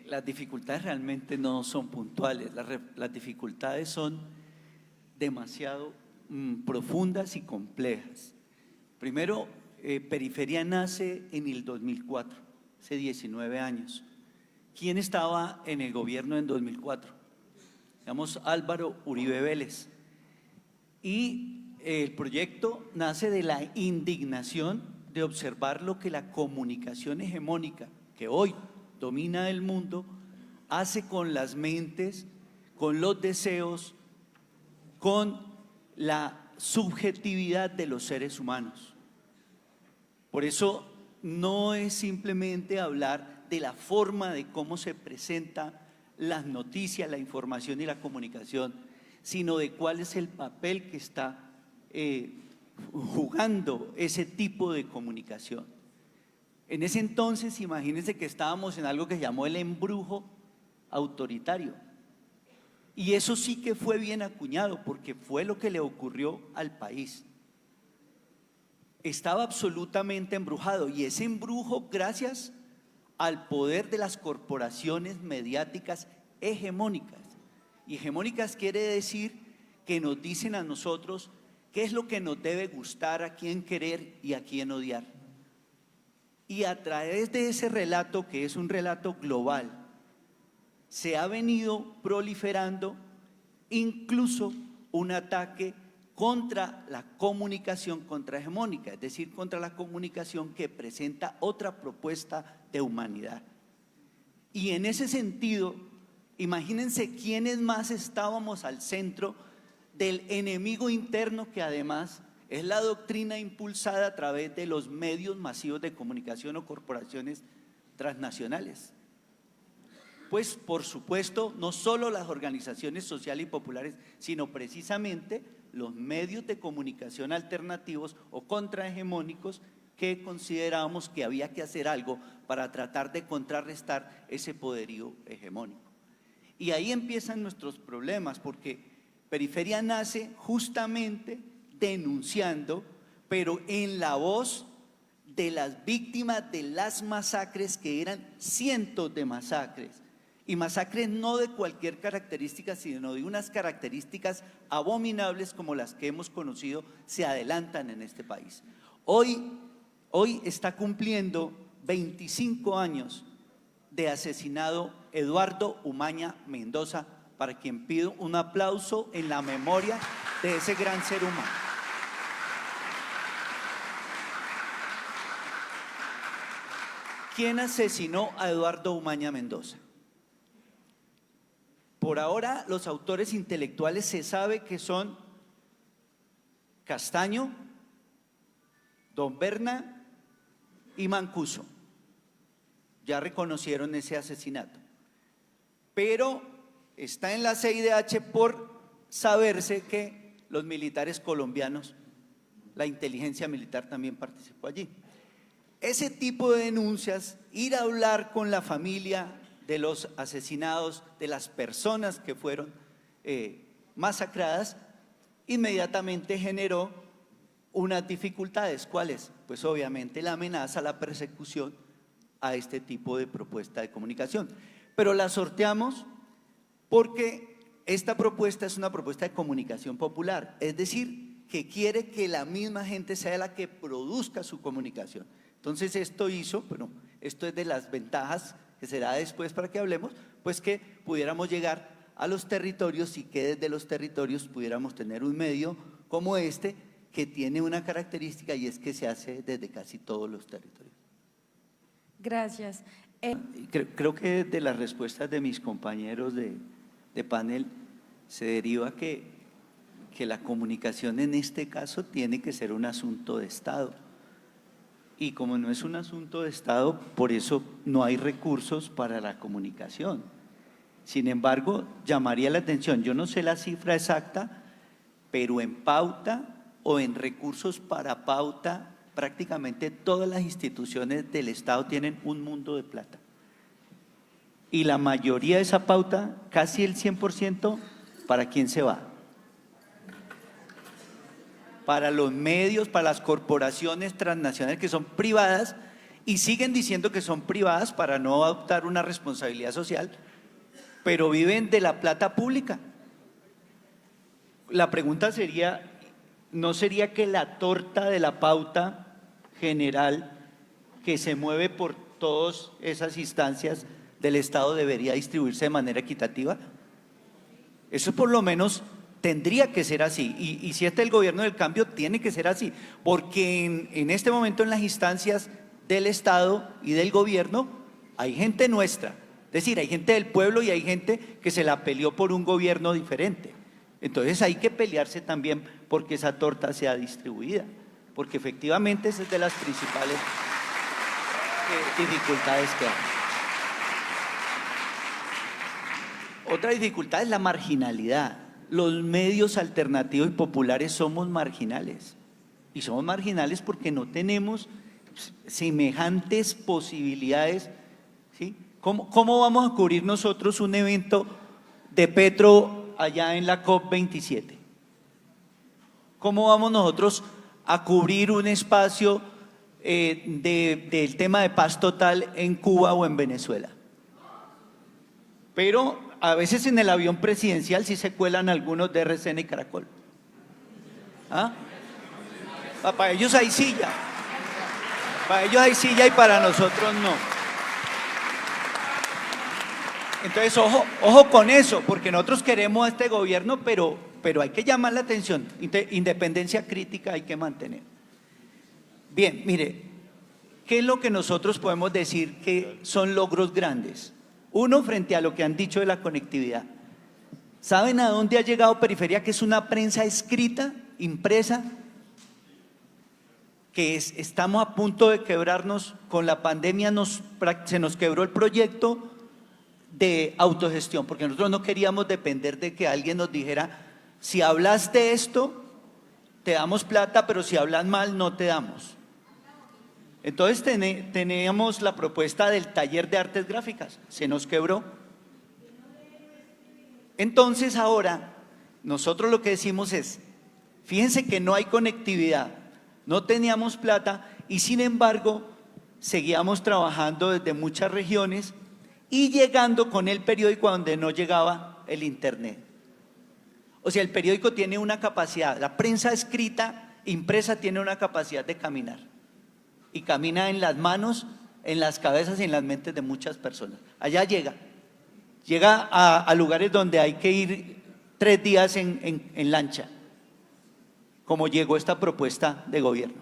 las dificultades realmente no son puntuales, las dificultades son demasiado profundas y complejas. Primero, Periferia nace en el 2004, hace 19 años. ¿Quién estaba en el gobierno en 2004? Digamos, Álvaro Uribe Vélez. Y el proyecto nace de la indignación de observar lo que la comunicación hegemónica, que hoy domina el mundo, hace con las mentes, con los deseos, con la subjetividad de los seres humanos. Por eso no es simplemente hablar de la forma de cómo se presentan las noticias, la información y la comunicación, sino de cuál es el papel que está jugando ese tipo de comunicación. En ese entonces, imagínense que estábamos en algo que se llamó el embrujo autoritario. Y eso sí que fue bien acuñado, porque fue lo que le ocurrió al país. Estaba absolutamente embrujado, y ese embrujo gracias al poder de las corporaciones mediáticas hegemónicas. Y hegemónicas quiere decir que nos dicen a nosotros qué es lo que nos debe gustar, a quién querer y a quién odiar. Y a través de ese relato, que es un relato global, se ha venido proliferando incluso un ataque contra la comunicación contrahegemónica, es decir, contra la comunicación que presenta otra propuesta de humanidad. Y en ese sentido, imagínense quiénes más estábamos al centro del enemigo interno, que además es la doctrina impulsada a través de los medios masivos de comunicación o corporaciones transnacionales. Pues por supuesto, no solo las organizaciones sociales y populares, sino precisamente los medios de comunicación alternativos o contrahegemónicos, que considerábamos que había que hacer algo para tratar de contrarrestar ese poderío hegemónico. Y ahí empiezan nuestros problemas, porque Periferia nace justamente denunciando, pero en la voz de las víctimas de las masacres, que eran cientos de masacres, y masacres no de cualquier característica, sino de unas características abominables como las que hemos conocido se adelantan en este país. Hoy está cumpliendo 25 años de asesinado Eduardo Umaña Mendoza, para quien pido un aplauso en la memoria de ese gran ser humano. ¿Quién asesinó a Eduardo Umaña Mendoza? Por ahora, los autores intelectuales se sabe que son Castaño, Don Berna y Mancuso. Ya reconocieron ese asesinato, pero está en la CIDH por saberse que los militares colombianos, la inteligencia militar también participó allí. Ese tipo de denuncias, ir a hablar con la familia de los asesinados, de las personas que fueron masacradas, inmediatamente generó unas dificultades. ¿Cuáles? Pues obviamente la amenaza, la persecución a este tipo de propuesta de comunicación. Pero la sorteamos porque esta propuesta es una propuesta de comunicación popular, es decir, que quiere que la misma gente sea la que produzca su comunicación. Entonces esto es de las ventajas, que será después para que hablemos, pues que pudiéramos llegar a los territorios y que desde los territorios pudiéramos tener un medio como este, que tiene una característica, y es que se hace desde casi todos los territorios. Gracias. Creo que de las respuestas de mis compañeros de panel se deriva que la comunicación en este caso tiene que ser un asunto de Estado. Y como no es un asunto de Estado, por eso no hay recursos para la comunicación. Sin embargo, llamaría la atención, yo no sé la cifra exacta, pero en pauta o en recursos para pauta, prácticamente todas las instituciones del Estado tienen un mundo de plata. Y la mayoría de esa pauta, casi el 100%, ¿para quién se va? Para los medios, para las corporaciones transnacionales que son privadas y siguen diciendo que son privadas para no adoptar una responsabilidad social, pero viven de la plata pública. La pregunta sería, ¿no sería que la torta de la pauta general que se mueve por todas esas instancias del Estado debería distribuirse de manera equitativa? Eso por lo menos tendría que ser así, y si este es el gobierno del cambio, tiene que ser así, porque en este momento en las instancias del Estado y del gobierno hay gente nuestra, es decir, hay gente del pueblo y hay gente que se la peleó por un gobierno diferente. Entonces hay que pelearse también porque esa torta sea distribuida, porque efectivamente esa es de las principales dificultades que hay. Otra dificultad es la marginalidad. Los medios alternativos y populares somos marginales, y somos marginales porque no tenemos semejantes posibilidades, ¿sí? ¿Cómo vamos a cubrir nosotros un evento de Petro allá en la COP27? ¿Cómo vamos nosotros a cubrir un espacio del tema de paz total en Cuba o en Venezuela? Pero a veces en el avión presidencial sí se cuelan algunos de RCN y Caracol. ¿Ah? Para ellos hay silla. Para ellos hay silla y para nosotros no. Entonces, ojo con eso, porque nosotros queremos a este gobierno, pero hay que llamar la atención. Independencia crítica hay que mantener. Bien, mire, ¿qué es lo que nosotros podemos decir que son logros grandes? Uno, frente a lo que han dicho de la conectividad. ¿Saben a dónde ha llegado Periferia, que es una prensa escrita, impresa? Que estamos a punto de quebrarnos, con la pandemia se nos quebró el proyecto de autogestión, porque nosotros no queríamos depender de que alguien nos dijera, si hablaste esto, te damos plata, pero si hablas mal, no te damos. Entonces teníamos la propuesta del taller de artes gráficas, se nos quebró. Entonces ahora, nosotros lo que decimos es, fíjense que no hay conectividad, no teníamos plata y sin embargo, seguíamos trabajando desde muchas regiones y llegando con el periódico a donde no llegaba el internet. O sea, el periódico tiene una capacidad, la prensa escrita, impresa, tiene una capacidad de caminar. Y camina en las manos, en las cabezas y en las mentes de muchas personas. Allá llega a lugares donde hay que ir 3 días en lancha, como llegó esta propuesta de gobierno.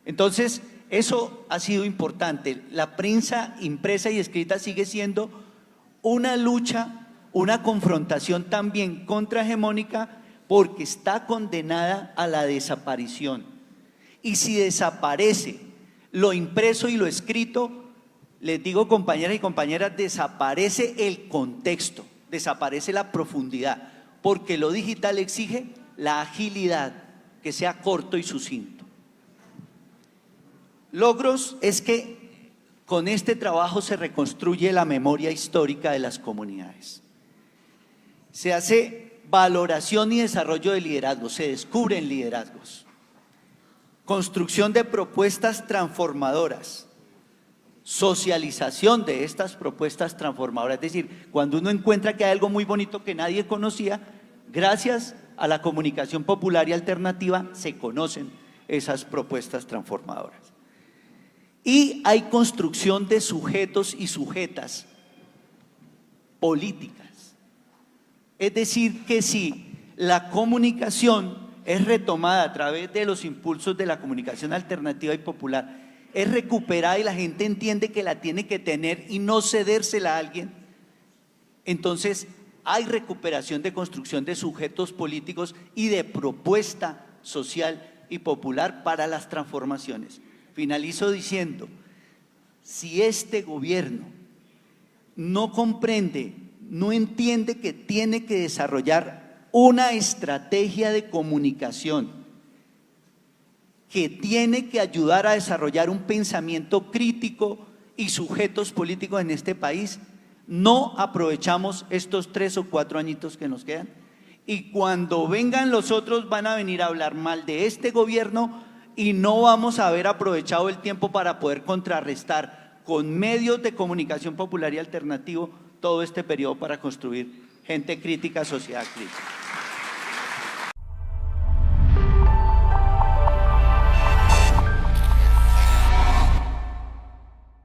Entonces, eso ha sido importante. La prensa impresa y escrita sigue siendo una lucha, una confrontación también contrahegemónica, porque está condenada a la desaparición. Y si desaparece lo impreso y lo escrito, les digo, compañeras y compañeras, desaparece el contexto, desaparece la profundidad, porque lo digital exige la agilidad, que sea corto y sucinto. Logros es que con este trabajo se reconstruye la memoria histórica de las comunidades. Se hace valoración y desarrollo de liderazgos, se descubren liderazgos. Construcción de propuestas transformadoras, socialización de estas propuestas transformadoras, es decir, cuando uno encuentra que hay algo muy bonito que nadie conocía, gracias a la comunicación popular y alternativa se conocen esas propuestas transformadoras. Y hay construcción de sujetos y sujetas políticas, es decir, que si la comunicación es retomada a través de los impulsos de la comunicación alternativa y popular, es recuperada y la gente entiende que la tiene que tener y no cedérsela a alguien, entonces hay recuperación de construcción de sujetos políticos y de propuesta social y popular para las transformaciones. Finalizo diciendo, si este gobierno no comprende, no entiende que tiene que desarrollar una estrategia de comunicación que tiene que ayudar a desarrollar un pensamiento crítico y sujetos políticos en este país, no aprovechamos estos 3 o 4 añitos que nos quedan, y cuando vengan los otros van a venir a hablar mal de este gobierno y no vamos a haber aprovechado el tiempo para poder contrarrestar con medios de comunicación popular y alternativo todo este periodo para construir gente crítica, sociedad crítica.